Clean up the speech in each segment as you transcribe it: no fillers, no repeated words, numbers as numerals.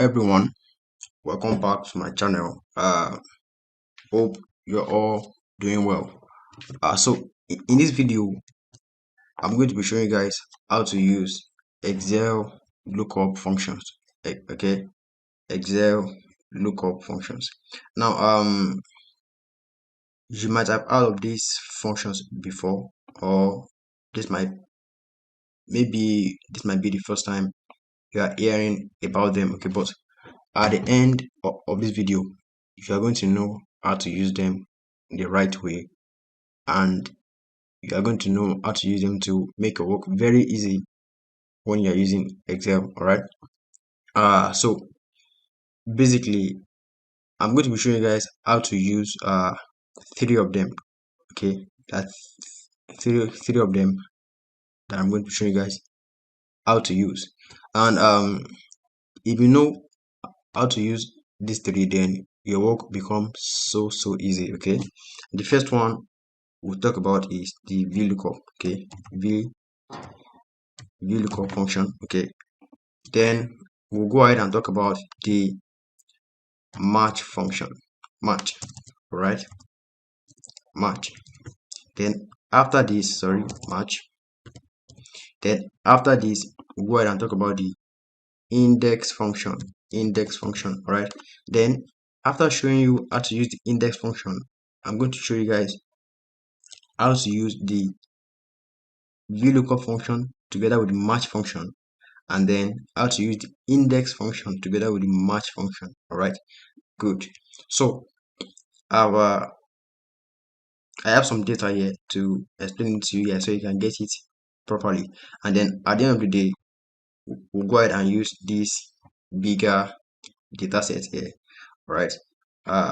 everyone, welcome back to my channel. Hope you're all doing well. So in this video, I'm going to be showing you guys how to use Excel lookup functions. Okay, Excel lookup functions. Now, you might have heard of these functions before, or this might be the first time you are hearing about them. Okay, but at the end of this video, you are going to know how to use them the right way, and you are going to know how to use them to make your work very easy when you are using Excel. All right. So basically, I'm going to be showing you guys how to use three of them. Okay, that's three of them that I'm going to show you guys how to use. And if you know how to use these three, then your work becomes so easy. Okay, the first one we'll talk about is the VLOOKUP. Okay, VLOOKUP function. Okay, then we'll go ahead and talk about the match function. Match, right? Match. Then after this, match. Then after this, we'll go ahead and talk about the index function. Right? Then after showing you how to use the index function, I'm going to show you guys how to use the VLOOKUP function together with the match function, and then how to use the index function together with the match function. All right, good. So I have some data here to explain it to you guys so you can get it properly, and then at the end of the day, we'll go ahead and use this bigger data set here. All right,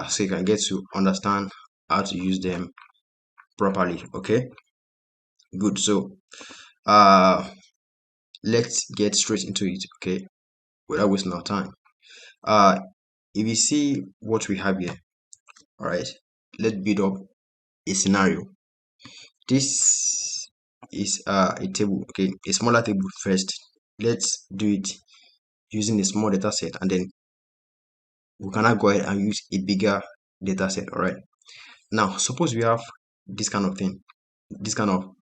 so you can get to understand how to use them properly. Okay, good. So let's get straight into it. Okay, without wasting our time. If you see what we have here, all right, let's build up a scenario. This is a table. Okay, a smaller table first. Let's do it using a small data set, and then we can now go ahead and use a bigger data set. All right, now suppose we have this kind of thing, this kind of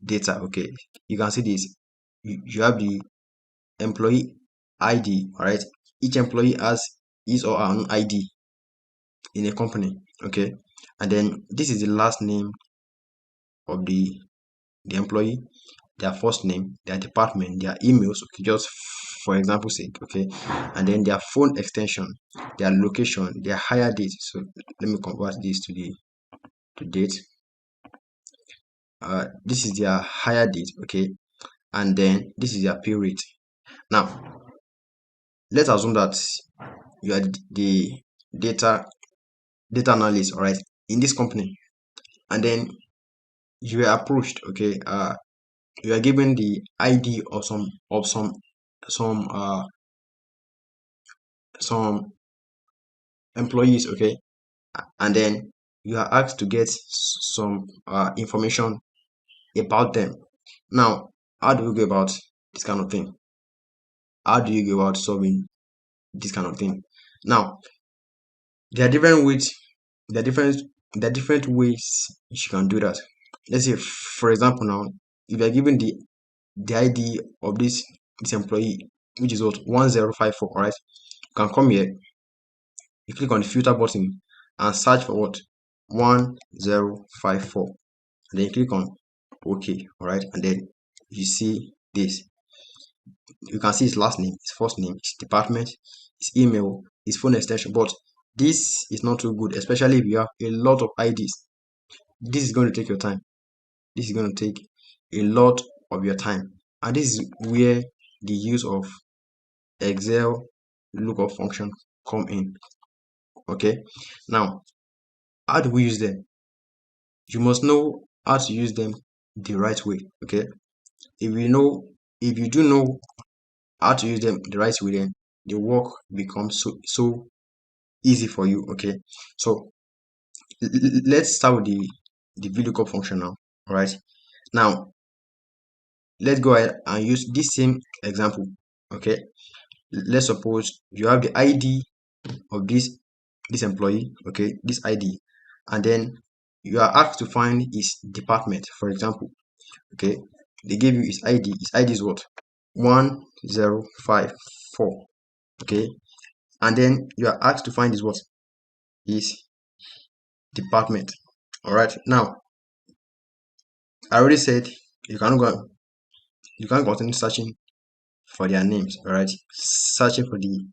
data. Okay, you can see this. You have the employee ID. All right, each employee has his or her own ID in a company. Okay, and then this is the last name of the employee, their first name, their department, their emails. Okay, just for example sake. Okay, and then their phone extension, their location, their hire date. So let me convert this to the date. This is their hire date. Okay, and then this is their pay rate. Now let's assume that you are the data analyst, all right, in this company, and then you were approached. Okay, you are given the ID of some employees. Okay, and then you are asked to get some information about them. Now, how do you go about this kind of thing? How do you go about solving this kind of thing? Now, there are different ways. There are different ways you can do that. Let's say, for example, now if you are given the ID of this employee, which is what 1054. All right, you can come here, you click on the filter button and search for what 1054, and then you click on OK. All right, and then you see this. You can see his last name, his first name, his department, his email, his phone extension. But this is not too good, especially if you have a lot of IDs. This is going to take your time. This is going to take a lot of your time, and this is where the use of Excel lookup function come in. Okay, now how do we use them? You must know how to use them the right way. Okay, if you do know how to use them the right way, then the work becomes so easy for you. Okay, so let's start with the VLOOKUP function now. All right, now let's go ahead and use this same example. Okay, let's suppose you have the ID of this employee, okay, this ID, and then you are asked to find his department, for example. Okay, they give you his ID. His ID is what? 1054. Okay, and then you are asked to find his what? His department. All right, now I already said you can go, you can continue searching for their names. All right, searching for the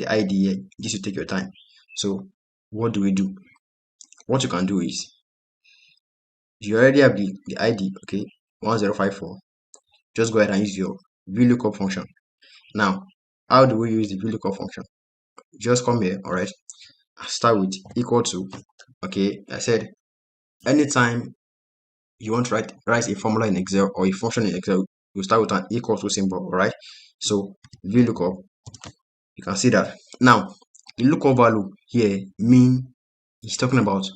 ID here. This will take your time. So what do we do? What you can do is, you already have the ID, okay, 1054. Just go ahead and use your VLOOKUP function. Now, how do we use the VLOOKUP function? Just come here, all right, start with equal to. Okay, I said anytime you want to write a formula in Excel or a function in Excel, you start with an equal to symbol, all right? So VLOOKUP, you can see that. Now, the lookup value here mean it's talking about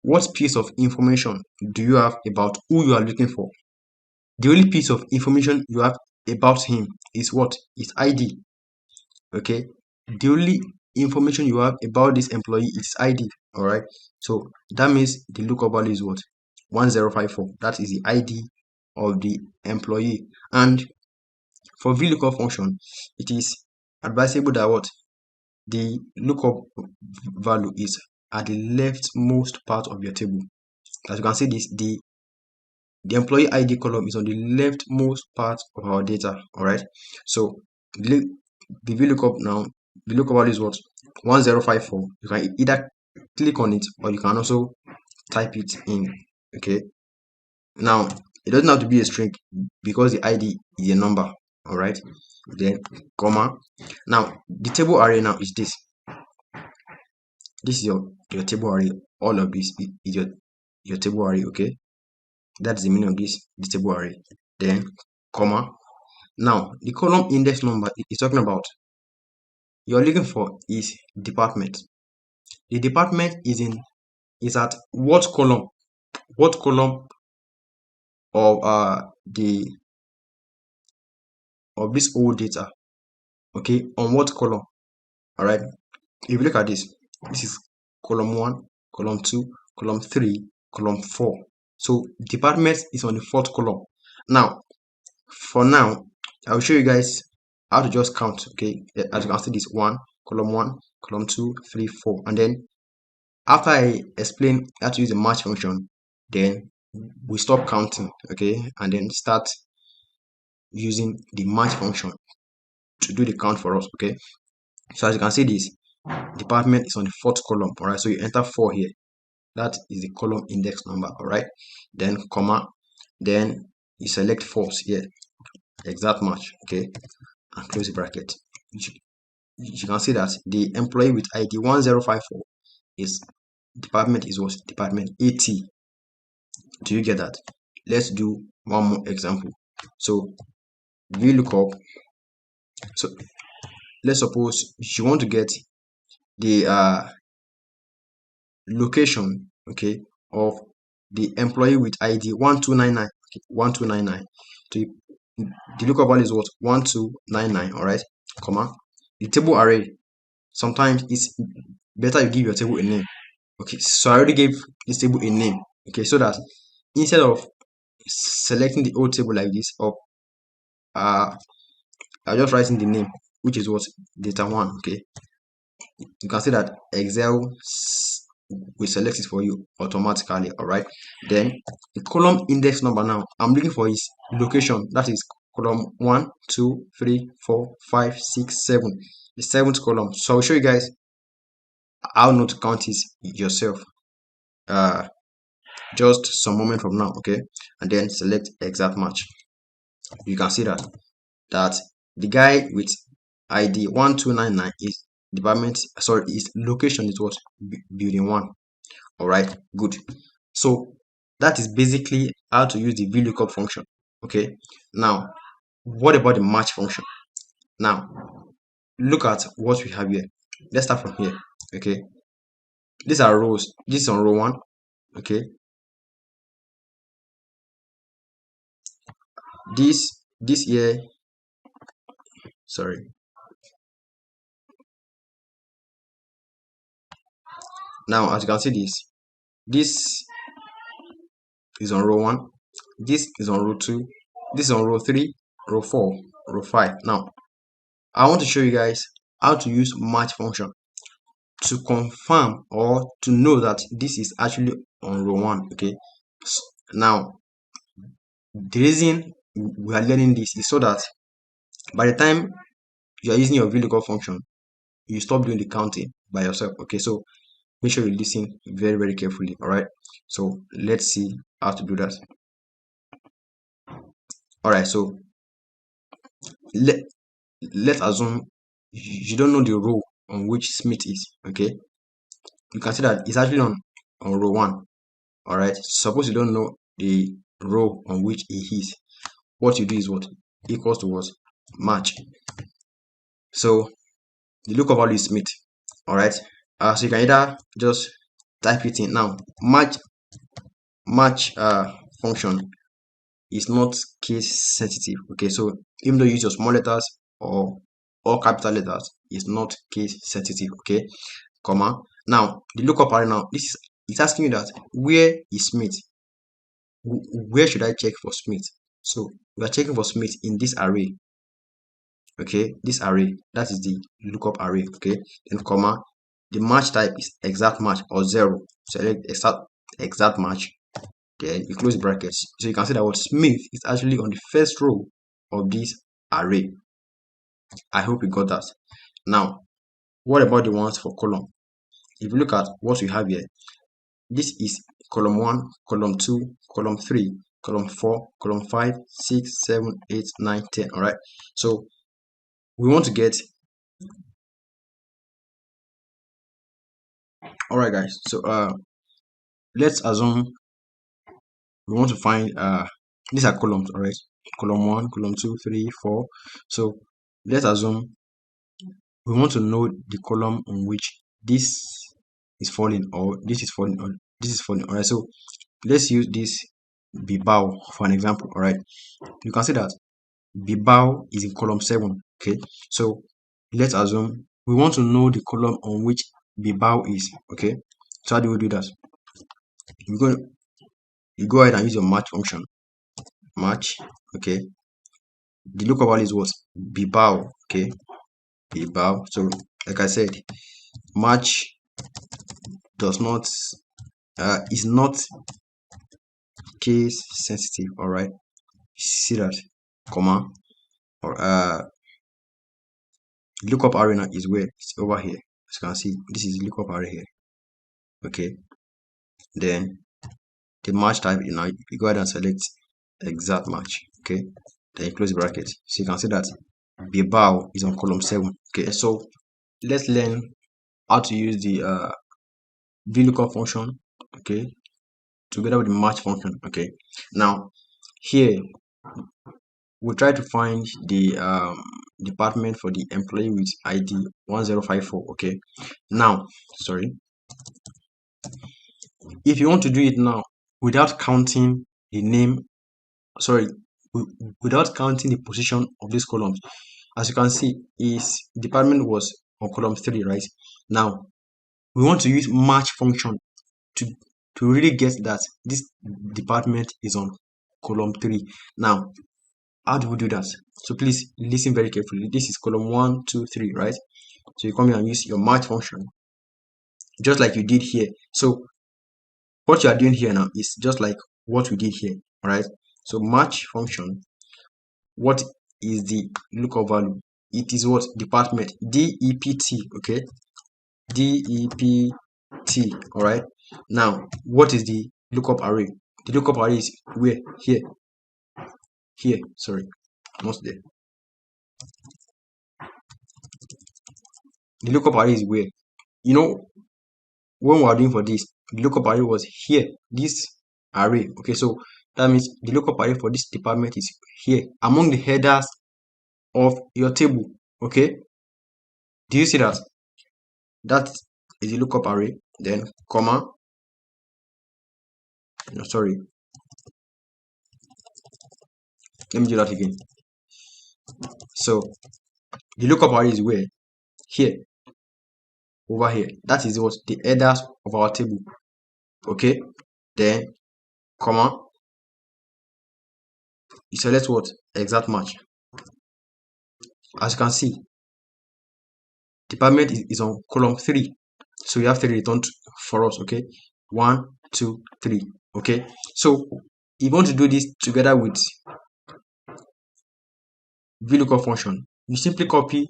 what piece of information do you have about who you are looking for. The only piece of information you have about him is what? His ID. Okay, the only information you have about this employee is ID. All right, so that means the lookup value is what? 1054. That is the ID of the employee. And for VLOOKUP function, it is advisable that what? The lookup value is at the leftmost part of your table. As you can see, this the employee ID column is on the leftmost part of our data. All right, so the VLOOKUP now, the lookup value is what? 1054. You can either click on it or you can also type it in. Okay, now it doesn't have to be a string because the ID is a number. All right, then comma. Now the table array now is this. This is your table array. All of this is your table array. Okay, that's the meaning of this table array. Then comma. Now the column index number is talking about you're looking for is department. The department is at what column? What column of the of this old data? Okay, on what column? All right. If you look at this is column 1, column 2, column 3, column 4. So department is on the 4th column. Now, for now, I will show you guys how to just count. Okay, as you can see, this column 1, column 2, 3, 4, and then after I explain how to use the match function, then we stop counting. Okay, and then start using the match function to do the count for us. Okay, so as you can see, this department is on the 4th column. All right, so you enter 4 here. That is the column index number. All right, then comma, then you select false here, exact match. Okay, and close the bracket. You can see that the employee with ID 1054 is department is what? Department 80. Do you get that? Let's do one more example. So VLOOKUP. So let's suppose you want to get the location, okay, of the employee with ID 1299. Okay, 1299. So the lookup value is what? 1299. All right, comma. The table array, sometimes it's better you give your table a name. Okay, so I already gave this table a name. Okay, so that instead of selecting the old table like this, or I'll just write in the name, which is what? Data 1. Okay, you can see that Excel will select it for you automatically. All right, then the column index number, now I'm looking for is location. That is column 1, 2, 3, 4, 5, 6, 7, the 7th column. So I'll show you guys how not to count it yourself just some moment from now. Okay, and then select exact match. You can see that the guy with ID 1299 is department, sorry, his location is what? Building 1. All right, good. So that is basically how to use the VLOOKUP function. Okay, now what about the match function? Now look at what we have here. Let's start from here. Okay, these are rows. This is on row 1. Okay, this here, sorry, Now as you can see, this is on row 1, this is on row 2, this is on row 3, row 4, row 5. Now I want to show you guys how to use match function to confirm or to know that this is actually on row 1. Okay, now the reason we are learning this is so that by the time you are using your VLOOKUP function, you stop doing the counting by yourself. Okay, so make sure you listen very, very carefully. All right, so let's see how to do that. All right, so let's assume you don't know the row on which Smith is. Okay, you can see that it's actually on row 1. All right, suppose you don't know the row on which he is, what you do is what equals to what match. So the lookup value is Smith. All right, so you can either just type it in. Now match function is not case sensitive. Okay, so even though you use your small letters or all capital letters, it's not case sensitive. Okay, comma. Now the lookup array, now this is, it's asking you that where is Smith, where should I check for Smith? So we are checking for Smith in this array. Okay, this array, that is the lookup array. Okay, then comma, the match type is exact match or 0. Select exact match, then you close brackets. So you can see that what Smith is actually on the first row of this array. I hope you got that. Now what about the ones for column? If you look at what we have here, this is column 1, column 2, column 3, column 4, column 5, 6, 7, 8, 9, 10. All right, so we want to get, all right guys, so let's assume we want to find these are columns. All right, column 1, column 2, 3, 4. So let's assume we want to know the column on which this is falling, or this is falling, or this is falling. All right, so let's use this Bibao for an example. All right, you can see that Bibao is in column 7. Okay, so let's assume we want to know the column on which Bibao is. Okay, so how do we do that? You go ahead and use your match function. Match. Okay, the lookup value is what? Bibao. Okay, Bibao. So like I said, match does not is not case sensitive. All right, see that, comma, or lookup array is where it's over here. As you can see, this is lookup array here. Okay, then the match type, you go ahead and select exact match. Okay, then you close the bracket. So you can see that Bibao is on column 7. Okay, so let's learn how to use the VLOOKUP function, okay, together with the match function. Okay, now here we'll try to find the department for the employee with ID 1054. Okay, now sorry, if you want to do it now without counting the name, sorry, without counting the position of these columns, as you can see, his department was on column 3, right? Now we want to use match function to really get that this department is on column 3. Now how do we do that? So please listen very carefully. This is column 1, 2, 3, right? So you come here and use your match function just like you did here. So what you are doing here now is just like what we did here. All right, so match function, what is the lookup value? It is what? Department, DEPT. Okay, DEPT. All right, now what is the lookup array? The lookup array is where? Here, sorry, not there. The lookup array is where? When we are doing for this, the lookup array was here, this array. Okay, so that means the lookup array for this department is here among the headers of your table. Okay, do you see that? That is the lookup array. Then comma, no, sorry, let me do that again. So the lookup array is where? Here. over here. That is what the headers of our table. Okay, then comma, you select what? Exact match. As you can see, department is on column 3, so we have 3 returned for us. Okay, 1 2 3. Okay, so if you want to do this together with VLOOKUP function, you simply copy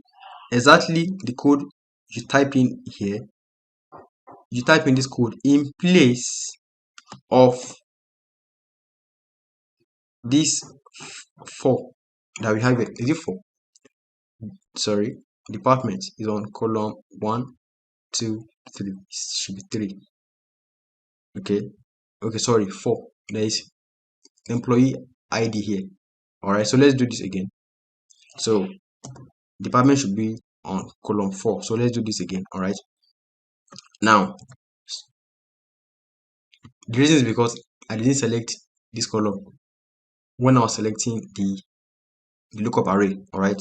exactly the code you type in here. You type in this code in place of this 4 that we have here. Is it 4? Sorry, department is on column 1 2 3. It should be 3. Okay, sorry, 4. There is employee ID here. All right, so let's do this again. So department should be on column 4. So let's do this again. All right, now the reason is because I didn't select this column when I was selecting the lookup array. All right,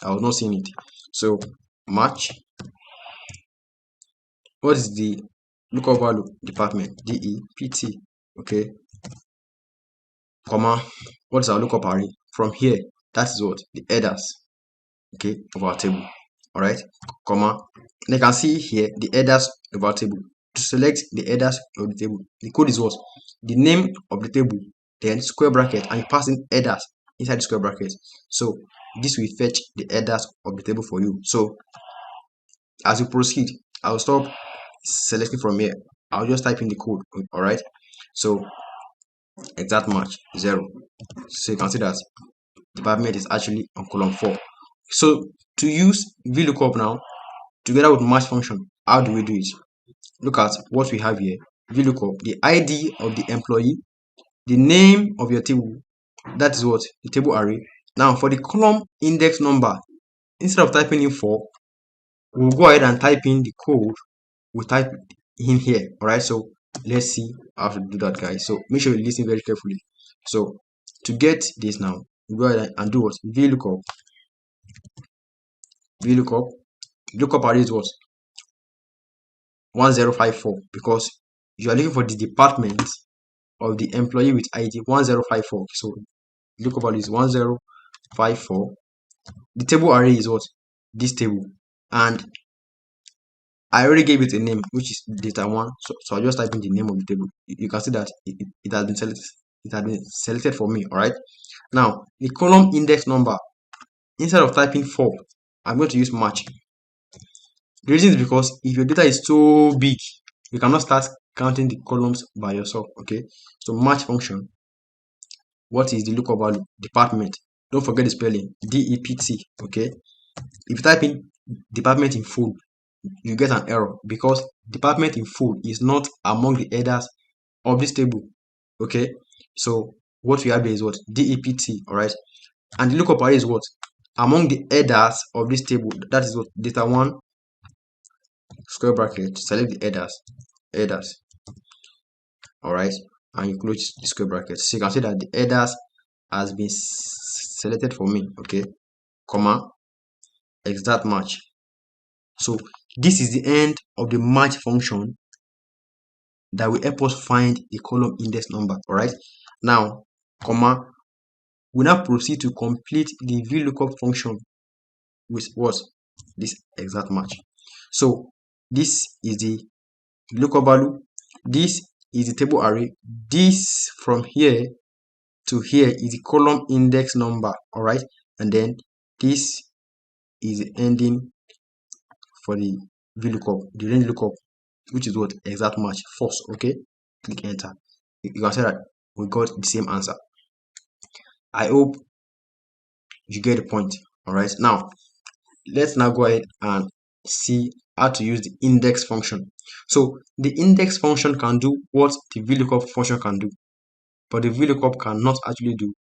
I was not seeing it. So match, what is the lookup value? Department, DEPT. Okay, comma, what is our lookup array? From here, that is what? The headers, okay, of our table. All right, comma, and you can see here the headers of our table. To select the headers of the table, the code is what? The name of the table, then square bracket, and you pass in headers inside the square bracket. So this will fetch the headers of the table for you. So as you proceed, I'll stop selecting from here. I'll just type in the code. All right, so exact match 0. So you can see that department is actually on column 4. So to use VLOOKUP now together with match function, how do we do it? Look at what we have here. VLOOKUP, the ID of the employee, the name of your table, that is what? The table array. Now for the column index number, instead of typing in 4, we'll go ahead and type in the code. We'll type in here. All right, so let's see how to do that, guys. So make sure you listen very carefully. So to get this now, we'll go ahead and do what? VLOOKUP. Lookup array is what? 1054, because you are looking for the department of the employee with ID 1054. So lookup array is 1054. The table array is what? This table, and I already gave it a name, which is data1. So I just type in the name of the table. You can see that it has been selected. It has been selected for me. All right. Now the column index number, instead of typing 4, I'm going to use match. The reason is because if your data is so big, you cannot start counting the columns by yourself. Okay, so match function, what is the lookup value? Department. Don't forget the spelling, DEPT. Okay, if you type in department in full, you get an error because department in full is not among the headers of this table. Okay, so what we have here is what? DEPT. All right, and the lookup array is what? Among the headers of this table, that is what? Data1 square bracket, select the headers. All right, and you close the square bracket. So you can see that the headers has been selected for me. Okay, comma, exact match. So this is the end of the match function that will help us find the column index number. All right, now comma, we now proceed to complete the VLOOKUP function with what? This exact match. So this is the lookup value, this is the table array, this from here to here is the column index number. All right, and then this is the ending for the VLOOKUP, the range lookup, which is what? Exact match, false. Okay, click enter. You can see that we got the same answer. I hope you get the point. All right, now let's now go ahead and see how to use the index function. So the index function can do what the VLOOKUP function can do, but the VLOOKUP cannot actually do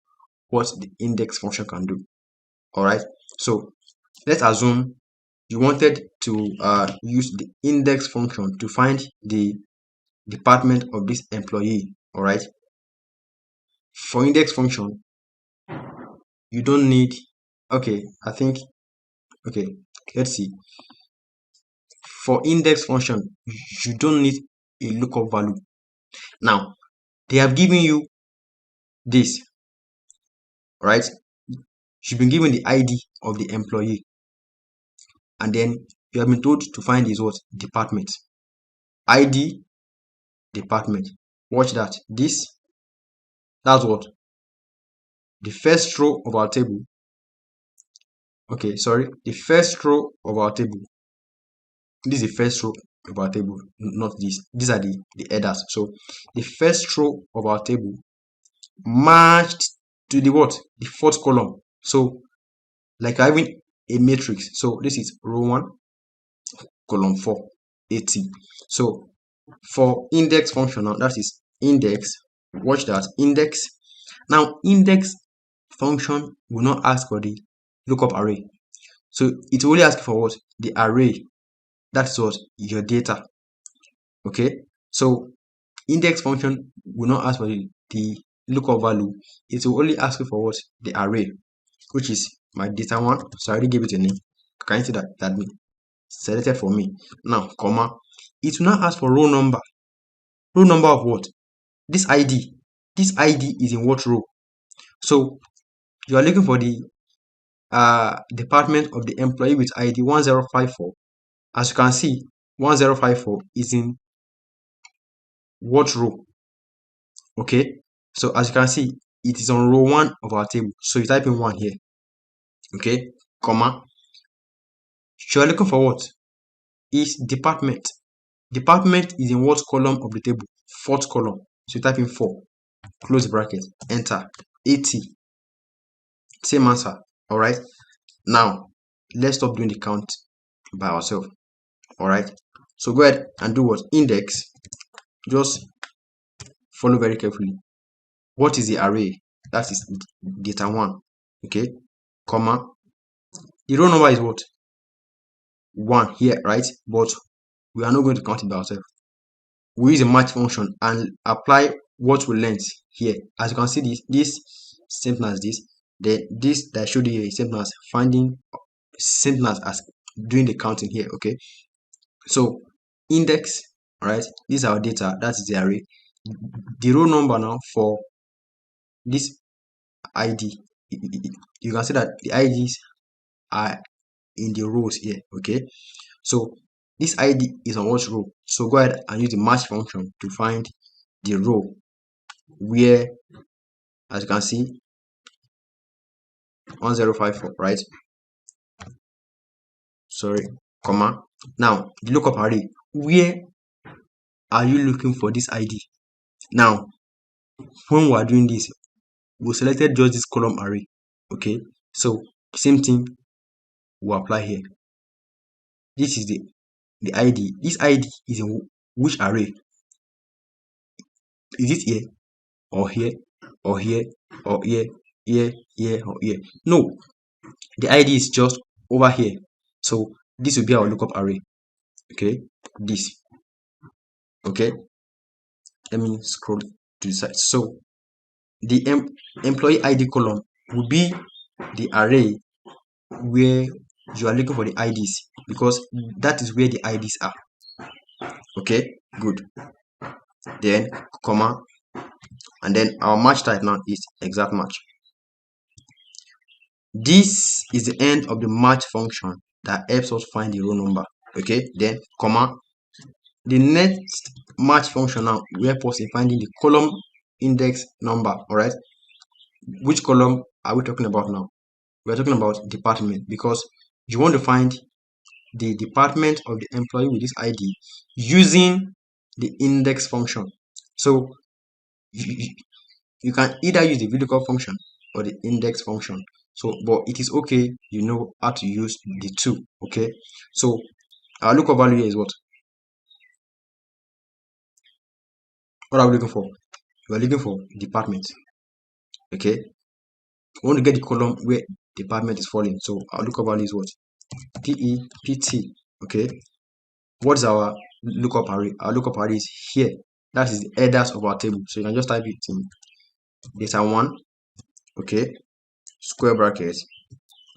what the index function can do. All right, so let's assume you wanted to use the index function to find the department of this employee. All right, for index function you don't need, okay, I think, okay, let's see. for index function, you don't need a lookup value. Now, they have given you this, right? You've been given the ID of the employee, and then you have been told to find his what? Department. ID, department. Watch that. That's what? The first row of our table. Okay, sorry. The first row of our table. This is the first row of our table, not this. These are the headers. So the first row of our table matched to the what? The fourth column. So like having a matrix. So this is row 1, column 4, 80. So for index function now, that is index. Watch that, index. Now index function will not ask for the lookup array. So it will only ask for what? The array. That's what? Your data. Okay. So index function will not ask for the lookup value. It will only ask you for what? The array, which is my data 1. So I already gave it a name. Can you see that that been selected for me? Now, comma. It will not ask for row number. Row number of what? This ID. This ID is in what row? So you are looking for the department of the employee with ID 1054. As you can see, 1054 is in what row? Okay, so as you can see, it is on row 1 of our table. So you type in 1 here. Okay, comma. You are looking for what? Is department. Department is in what column of the table? Fourth column. So you type in 4. Close the bracket. Enter. 80. Same answer. Alright. Now, let's stop doing the count by ourselves. Alright. So go ahead and do what? Index. Just follow very carefully. What is the array? That is data 1. Okay. Comma. The row number is what? 1 here, right? But we are not going to count it by ourselves. We use a match function and apply what we learned here. As you can see, this same as this. This that I showed you is same as finding, same as doing the counting here. Okay. So index, right? This is our data. That is the array. The row number now for this ID. You can see that the IDs are in the rows here. Okay. So this ID is on what row? So go ahead and use the match function to find the row where, as you can see, 1054, right? Sorry, comma. Now the lookup array. Where are you looking for this ID? Now, when we are doing this, we selected just this column array. Okay, so same thing will apply here. This is the ID. This ID is in which array? Is it here or here or here or here, here or here? No, the ID is just over here. So this will be our lookup array. Okay, this. Okay, let me scroll to the side. So the employee ID column will be the array where you are looking for the IDs, because that is where the IDs are. Okay, good. Then comma, and then our match type now is exact match. This is the end of the match function that helps us find the row number. Okay, then comma. The next match function now will help us in finding the column index number. All right, which column are we talking about now? We're talking about department, because you want to find the department of the employee with this ID using the index function. So you can either use the VLOOKUP function or the index function. So, but it is okay, you know how to use the two. Okay, so our lookup value here is what? What are we looking for? We are looking for department. Okay, we want to get the column where department is falling. So our lookup value is what? DEPT. Okay, what is our lookup array? Our lookup array is here. That is the headers of our table. So you can just type it in data 1. Okay, square brackets.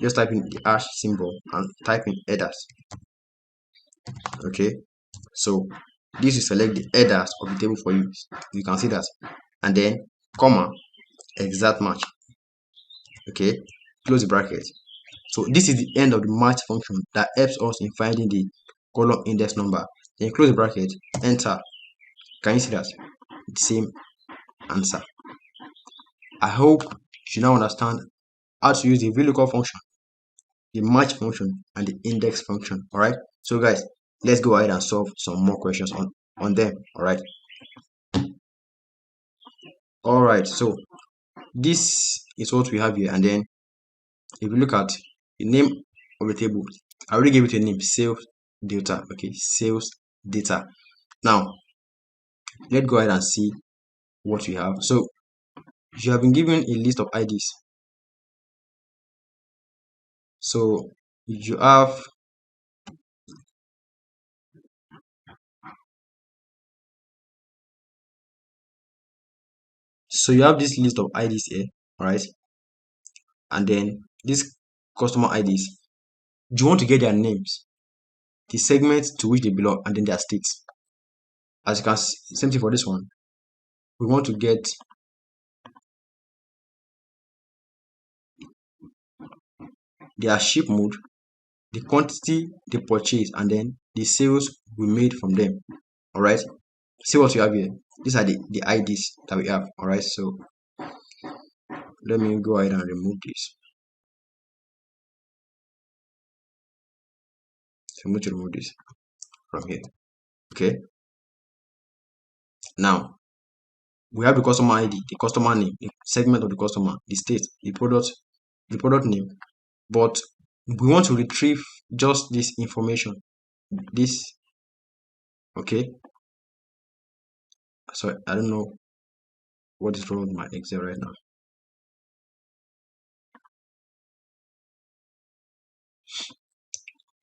Just type in the hash symbol and type in headers. Okay, so this will select the headers of the table for you. You can see that, and then comma exact match. Okay, close the bracket. So this is the end of the match function that helps us in finding the column index number. Then close the bracket, enter. Can you see that? The same answer. I hope you now understand how to use the VLOOKUP function, the match function, and the index function. All right. So guys, let's go ahead and solve some more questions on them. All right. All right. So this is what we have here, and then if you look at the name of the table, I already gave it a name, sales data. Okay, sales data. Now let's go ahead and see what we have. So you have been given a list of IDs. So you have this list of IDs here, right? And then these customer IDs. Do you want to get their names, the segments to which they belong, and then their states? As you can see, same thing for this one. We want to get their ship mode, the quantity they purchased, and then the sales we made from them. All right. See what we have here. These are the IDs that we have. All right. So let me go ahead and remove this. So I'm going to remove this from here. Okay. Now we have the customer ID, the customer name, the segment of the customer, the state, the product name. But we want to retrieve just this information. This, okay. Sorry, I don't know what is wrong with my Excel right now.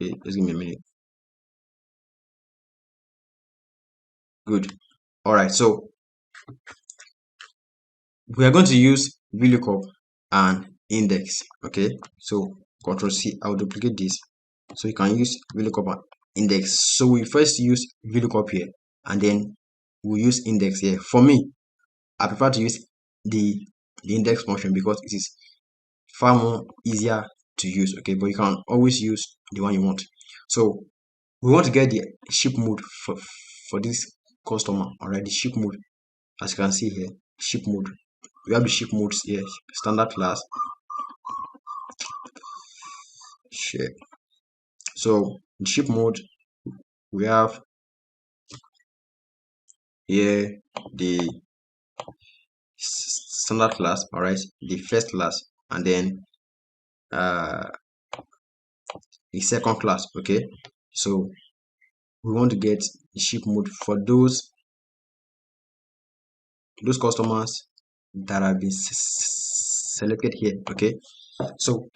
Okay, just give me a minute. Good. All right. So we are going to use VLOOKUP and index. Okay. So Control C. I'll duplicate this so you can use VLOOKUP and index. So we first use VLOOKUP here, and then we use index here. For me, I prefer to use the index function because it is far more easier to use. Okay, but you can always use the one you want. So we want to get the ship mode for this customer. All right, the ship mode, as you can see here, ship mode. We have the ship modes here: standard class, share. So the ship mode, we have here the standard class. All right, the first class, and then the second class. Okay, so we want to get the ship mode for those customers that have been selected here. Okay, so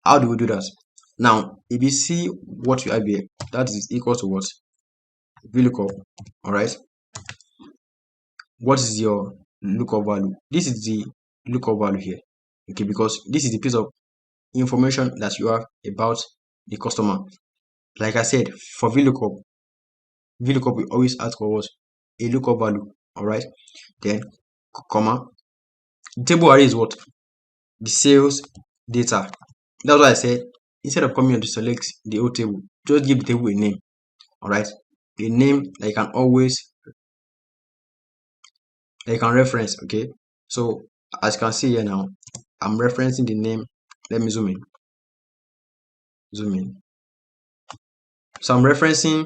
how do we do that? Now if you see what you have here, that is equal to what? VLOOKUP. All right, what is your lookup value? This is the lookup value here. Okay, because this is the piece of information that you have about the customer. Like I said, for VLOOKUP will always ask for what? A lookup value. All right, then comma. The table array is what? The sales data. That's why I said instead of coming here to select the whole table, just give the table a name. All right, a name that you can always reference. Okay, so as you can see here now, I'm referencing the name. Let me zoom in. So I'm referencing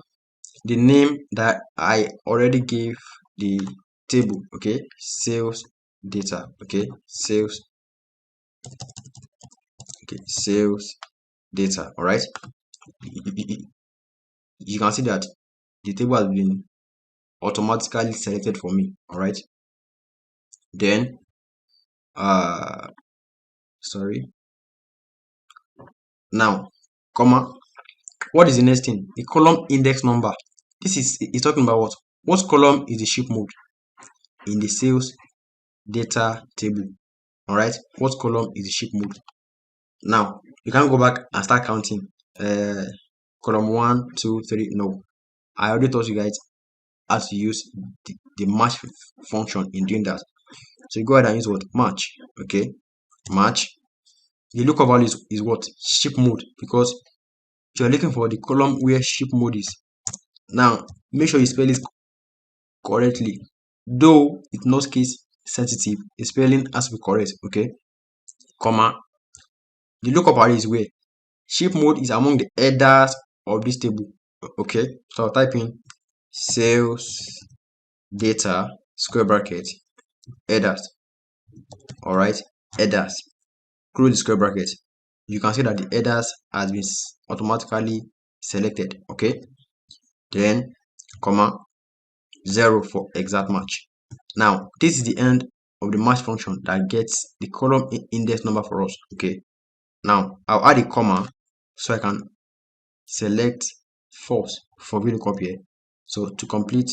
the name that I already gave the table. Okay, sales data. Okay, sales data. All right, you can see that the table has been automatically selected for me. All right, then sorry, now comma, what is the next thing? The column index number. This is talking about what column is the ship mode in the sales data table. All right, what column is the ship mode? Now you can go back and start counting column 1, 2, 3. No, I already taught you guys how to use the match function in doing that. So you go ahead and use what? Match. Okay, match. The lookup value is what? Ship mode, because you are looking for the column where ship mode is. Now make sure you spell it correctly, though it's not case sensitive. The spelling has to be correct. Okay, comma. The lookup array is where ship mode is among the headers of this table. Okay, so I'll type in sales data square bracket headers. All right, headers, close the square bracket. You can see that the headers has been automatically selected. Okay, then comma 0 for exact match. Now this is the end of the match function that gets the column index number for us. Okay, now I'll add a comma so I can select false for VLOOKUP here. So to complete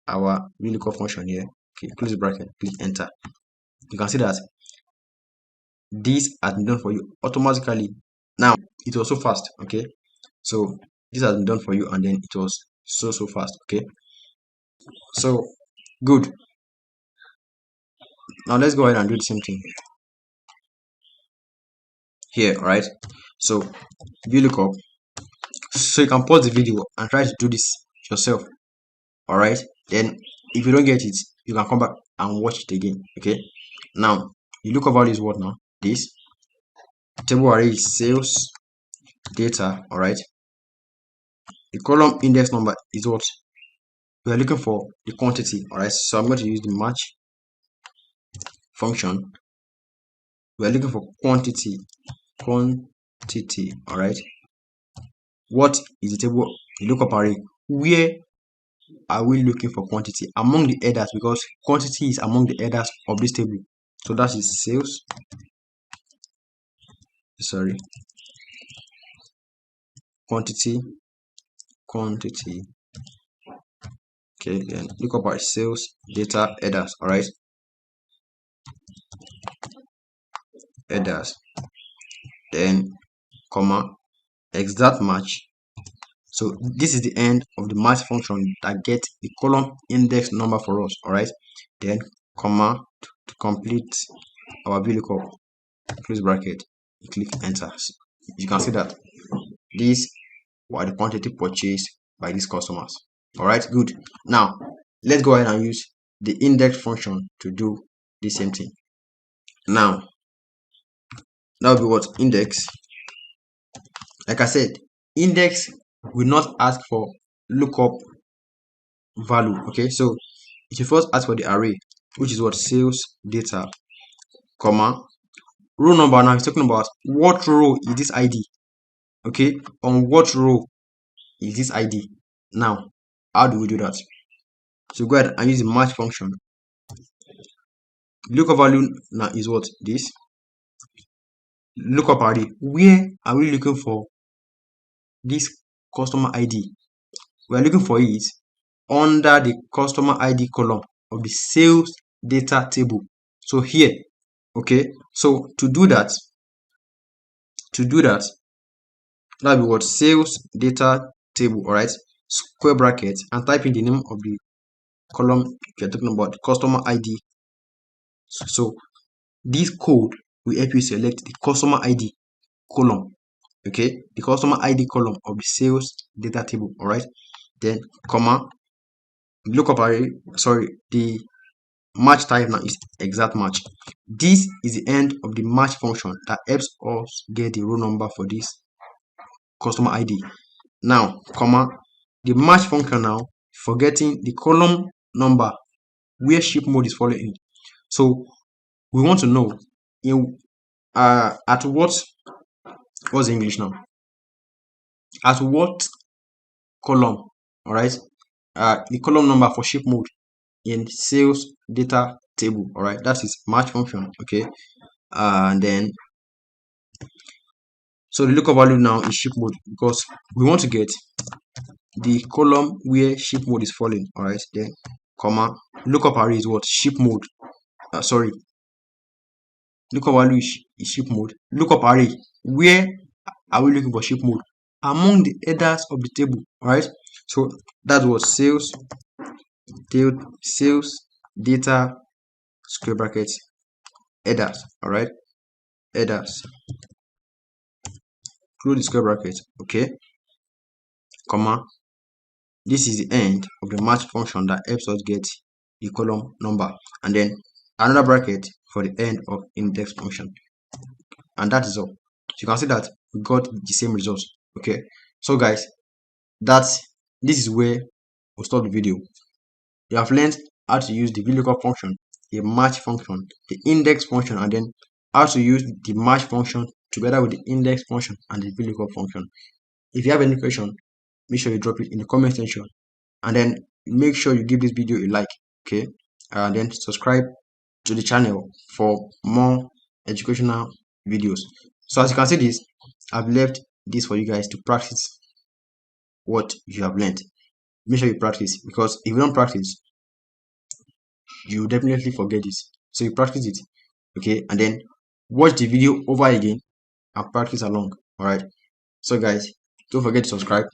our VLOOKUP function here, okay, close the bracket, click enter. You can see that this has been done for you automatically. Now it was so fast. Okay, so this has been done for you, and then it was so fast. Okay, so good. Now let's go ahead and do the same thing here. All right, so VLOOKUP. So you can pause the video and try to do this yourself. All right, then if you don't get it, you can come back and watch it again. Okay, now the lookup value is what now? This table array is sales data. All right, the column index number is what we are looking for, the quantity. All right, so I'm going to use the match function. We are looking for quantity. All right, what is the table, the lookup array? Where are we looking for quantity? Among the headers, because quantity is among the headers of this table. So that is sales. Sorry, quantity. Okay, then lookup at sales data headers. All right, headers, then comma exact match. So this is the end of the match function that gets the column index number for us. All right, then comma to complete our VLOOKUP, close bracket, click enter. You can see that these were the quantity purchased by these customers. All right, good. Now let's go ahead and use the index function to do the same thing. Now that will be what? Index. Like I said, index will not ask for lookup value. Okay, so it will first ask for the array, which is what? Sales data, comma row number. Now it's talking about what row is this ID. Okay, on what row is this ID? Now how do we do that? So go ahead and use the match function. Lookup value now is what? This lookup array. Where are we looking for this customer ID? We are looking for it under the customer ID column of the sales data table. So here, okay, so to do that that'll be what? Sales data table. All right, square bracket, and type in the name of the column you're talking about, customer ID. So this code will help you select the customer ID column. Okay, the customer ID column of the sales data table. All right, then comma lookup array, sorry, the match type now is exact match. This is the end of the match function that helps us get the row number for this customer ID. Now comma the match function now forgetting the column number where ship mode is following. So we want to know in at what's the English now? At what column? All right, the column number for ship mode in sales data table. All right, that is match function. Okay, and then so the lookup value now is ship mode, because we want to get the column where ship mode is falling. All right, then comma lookup array is what? Ship mode. Sorry, lookup value is ship mode. Lookup array, where are we looking for ship mode? among the headers of the table. All right, so that was sales data square brackets headers. All right, headers, close the square bracket, okay, comma. This is the end of the match function that helps us get the column number, and then another bracket for the end of index function, and that is all. So you can see that we got the same results. Okay, so guys, this is where we'll stop the video. You have learned how to use the VLOOKUP function, the match function, the index function, and then how to use the match function together with the index function and the VLOOKUP function. If you have any question, make sure you drop it in the comment section, and then make sure you give this video a like, okay, and then subscribe to the channel for more educational videos. So as you can see, this I've left this for you guys to practice what you have learned. Make sure you practice, because if you don't practice, you definitely forget this. So you practice it, okay, and then watch the video over again and practice along. All right, so guys, don't forget to subscribe,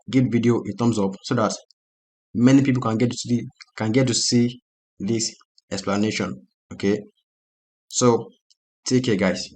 give video a thumbs up so that many people can get to see this explanation. Okay, so take care guys.